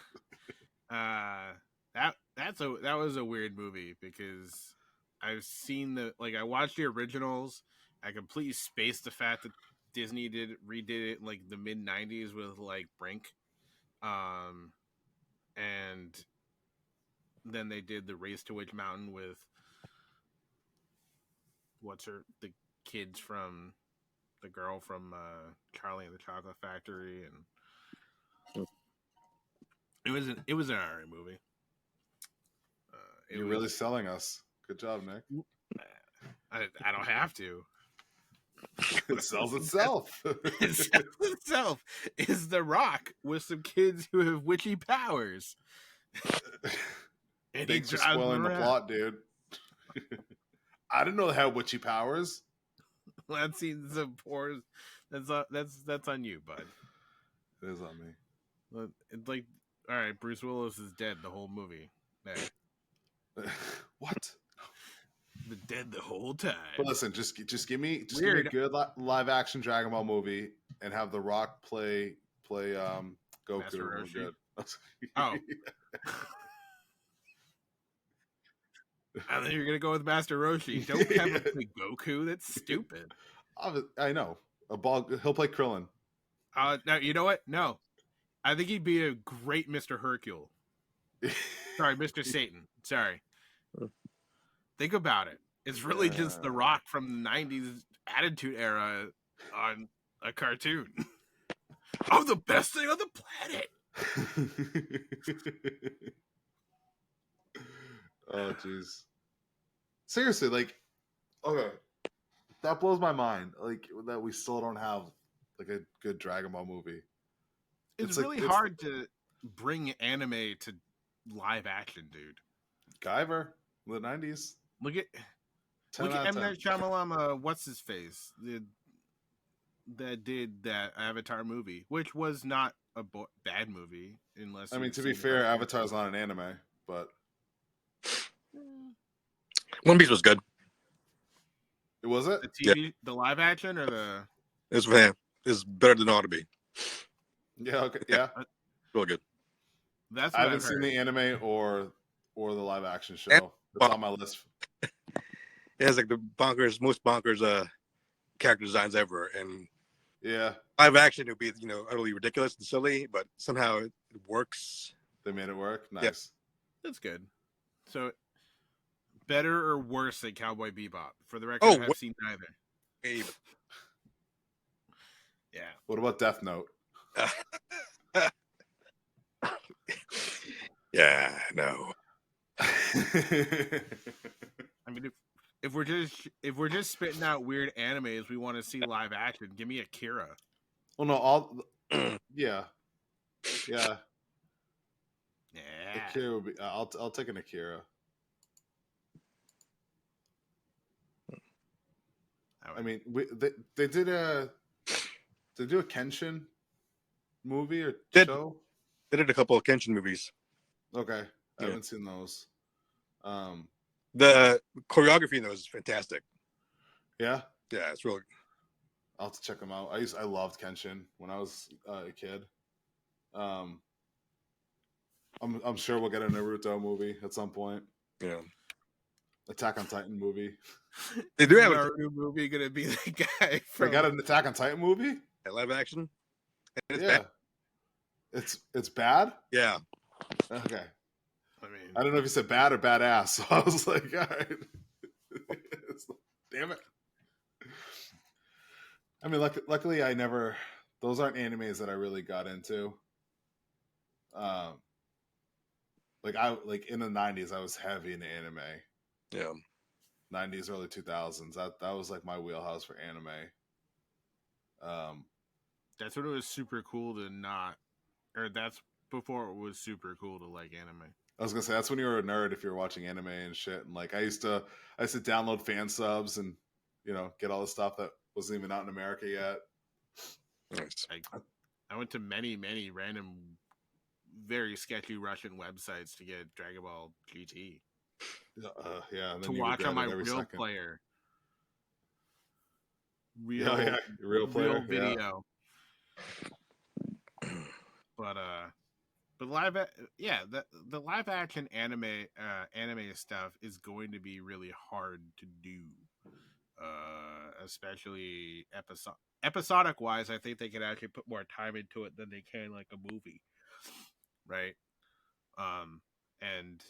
That was a weird movie because I've seen I watched the originals. I completely spaced the fact that Disney redid it in like the mid 90s with like Brink. And then they did the Race to Witch Mountain with the kids from the girl from Charlie and the Chocolate Factory, and it was an alright movie. You're really selling us. Good job, Nick. I don't have to. It sells itself. It sells itself. Is The Rock with some kids who have witchy powers. And Thanks for spoiling the plot, dude. I didn't know they had witchy powers. That's some poor. That's on you, bud. It is on me. It's like, all right, Bruce Willis is dead the whole movie. What? The dead the whole time. But listen, just give me a good live action Dragon Ball movie and have The Rock play Goku. Master We're Roshi. good. Oh. I think you're gonna go with Master Roshi. Don't have him play Goku. That's stupid. I know. He'll play Krillin. No, you know what? No, I think he'd be a great Mr. Hercule. Sorry, Mr. Satan. Sorry. Think about it. It's really just The Rock from the 90s Attitude Era on a cartoon. I'm the best thing on the planet. Oh, jeez. Seriously, like, okay. That blows my mind. Like, that we still don't have, like, a good Dragon Ball movie. It's really hard to bring anime to live action, dude. Guyver, the 90s. Look at M. Night Shyamalan, what's his face? That did that Avatar movie, which was not a bad movie, unless. I mean, to be fair, Avatar's not an anime, but One Piece was good. Was it? The TV, the live action, or the? It's man, it's better than it ought to be. Yeah. Okay. Yeah. Real good. That's. I haven't seen the anime or the live action show. It's on my list. It has like the most bonkers character designs ever, and yeah, live action would be utterly ridiculous and silly, but somehow it works. They made it work. Nice. Yeah. That's good. So, better or worse than Cowboy Bebop? For the record, I've seen neither. Yeah. What about Death Note? Yeah, no. I mean, if we're just spitting out weird animes, we want to see live action. Give me Akira. Well, no, all yeah. Yeah. Akira would be. I'll take an Akira. I mean, they did a Kenshin movie or show. They did a couple of Kenshin movies. Okay, I Yeah. haven't seen those. The choreography in those is fantastic. Yeah, It's really. I'll have to check them out. I loved Kenshin when I was a kid. I'm sure we'll get a Naruto movie at some point. Yeah. Attack on Titan movie. They do have Naruto movie gonna be the guy from. They got an Attack on Titan movie. a live action. And it's Yeah, bad. it's bad. Yeah. Okay. I mean, I don't know if you said bad or badass. So I was like, all right. Damn it. I mean, luckily, I never. Those aren't animes that I really got into. Like in the '90s, I was heavy into anime. Yeah. '90s, early 2000s. That was like my wheelhouse for anime. that's when it was super cool to not, or that's before it was super cool to like anime. I was gonna say that's when you were a nerd if you were watching anime and shit. And like I used to download fan subs and get all the stuff that wasn't even out in America yet. Nice. I went to many random, very sketchy Russian websites to get Dragon Ball GT Yeah, and to then you watch on my regret it every real second. player. Real player, video. But live, the live action anime stuff is going to be really hard to do, especially episodic wise. I think they could actually put more time into it than they can like a movie, right? And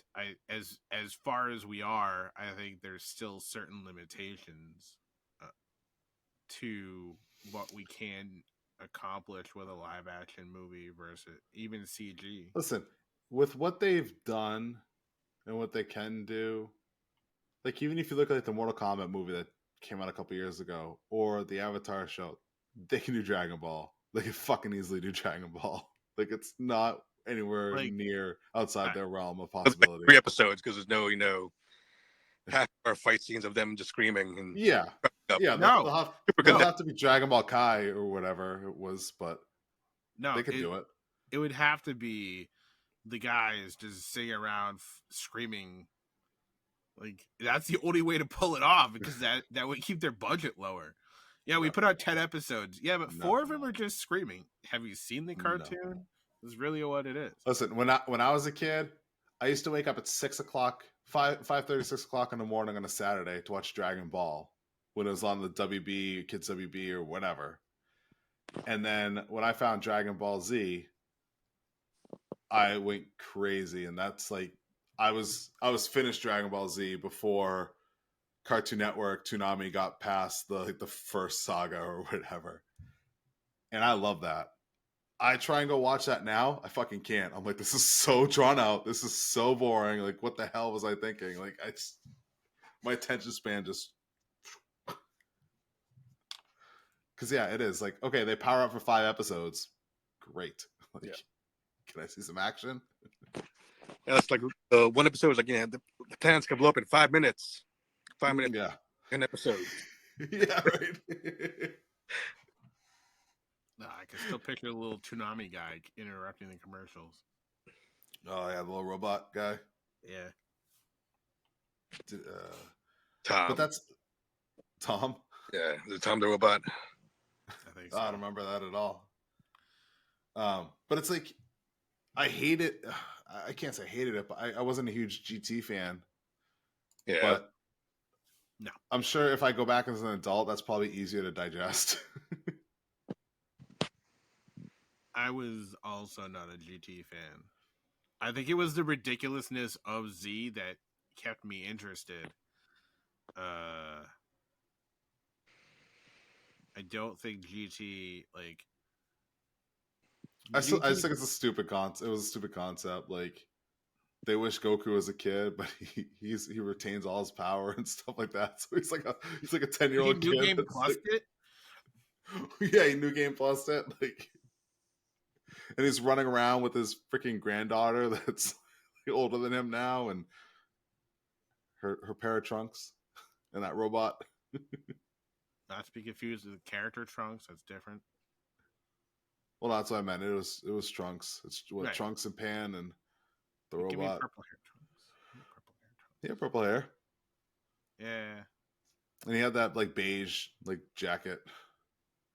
as far as we are, I think there's still certain limitations to what we can accomplish with a live action movie versus even CG. Listen, with what they've done and what they can do, like even if you look at like the Mortal Kombat movie that came out a couple years ago, or the Avatar show, they can do Dragon Ball. They can fucking easily do Dragon Ball. Like it's not anywhere near outside their realm of possibility. 3 episodes because there's no half-hour fight scenes of them just screaming and Yeah. No. They'll have to be Dragon Ball Kai or whatever it was, but no, they could do it. It would have to be the guys just sitting around screaming. Like that's the only way to pull it off because that would keep their budget lower. Yeah, we put out 10 episodes. Yeah, but 4 of them are just screaming. Have you seen the cartoon? No. It's really what it is. Listen, when I was a kid, I used to wake up at 6 o'clock, 5:30, 6 o'clock in the morning on a Saturday to watch Dragon Ball when it was on the WB, Kids WB, or whatever. And then when I found Dragon Ball Z, I went crazy, and that's like I was finished Dragon Ball Z before Cartoon Network, Toonami got past the first saga or whatever. And I love that. I try and go watch that now. I fucking can't. I'm like, this is so drawn out. This is so boring. Like, what the hell was I thinking? Like, my attention span just. Because yeah, it is like okay. They power up for 5 episodes. Great. Like, can I see some action? Yeah, it's like one episode is like the planets can blow up in 5 minutes. 5 minutes. Yeah. An episode. Yeah. Right. No, I can still picture the little Toonami guy interrupting the commercials. Oh yeah, the little robot guy. Yeah. Tom. But that's Tom. Yeah, is it Tom the robot? I think so. I don't remember that at all. But it's like I hate it. I can't say I hated it, but I wasn't a huge GT fan. Yeah. But no, I'm sure if I go back as an adult, that's probably easier to digest. I was also not a GT fan. I think it was the ridiculousness of Z that kept me interested. I don't think GT like. I just think it's a stupid concept. It was a stupid concept. Like, they wish Goku was a kid, but he retains all his power and stuff like that. So he's like a 10-year-old New kid. Game Plus it. Yeah, he New Game Plus it. Like, and he's running around with his freaking granddaughter that's older than him now, and her pair of trunks, and that robot. Not to be confused with character Trunks. That's different. Well, that's what I meant. It was Trunks. It's what Right. Trunks and Pan and the Give me robot. purple hair Trunks. Give me purple hair Trunks. Yeah, purple hair. Yeah. And he had that like beige like jacket.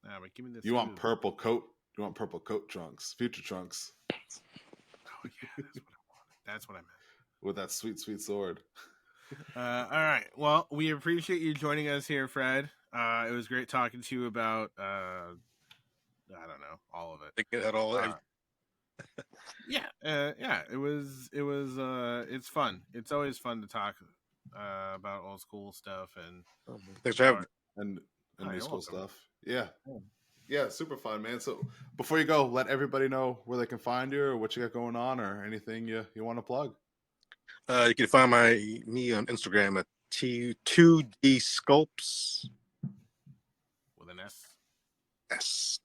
Nah, but give me this. You want purple coat? You want purple coat Trunks? Future Trunks. Oh yeah, that's what I wanted. That's what I meant. With that sweet, sweet sword. All right. Well, we appreciate you joining us here, Fred. It was great talking to you about I don't know, all of it. Thinking that all. Yeah. It was it's fun. It's always fun to talk about old school stuff and Thanks for having me. And Oh, new you're school welcome. stuff. Yeah. Yeah, super fun, man. So before you go, let everybody know where they can find you or what you got going on or anything you want to plug. You can find me on Instagram at T2D Sculpts. With an S. S.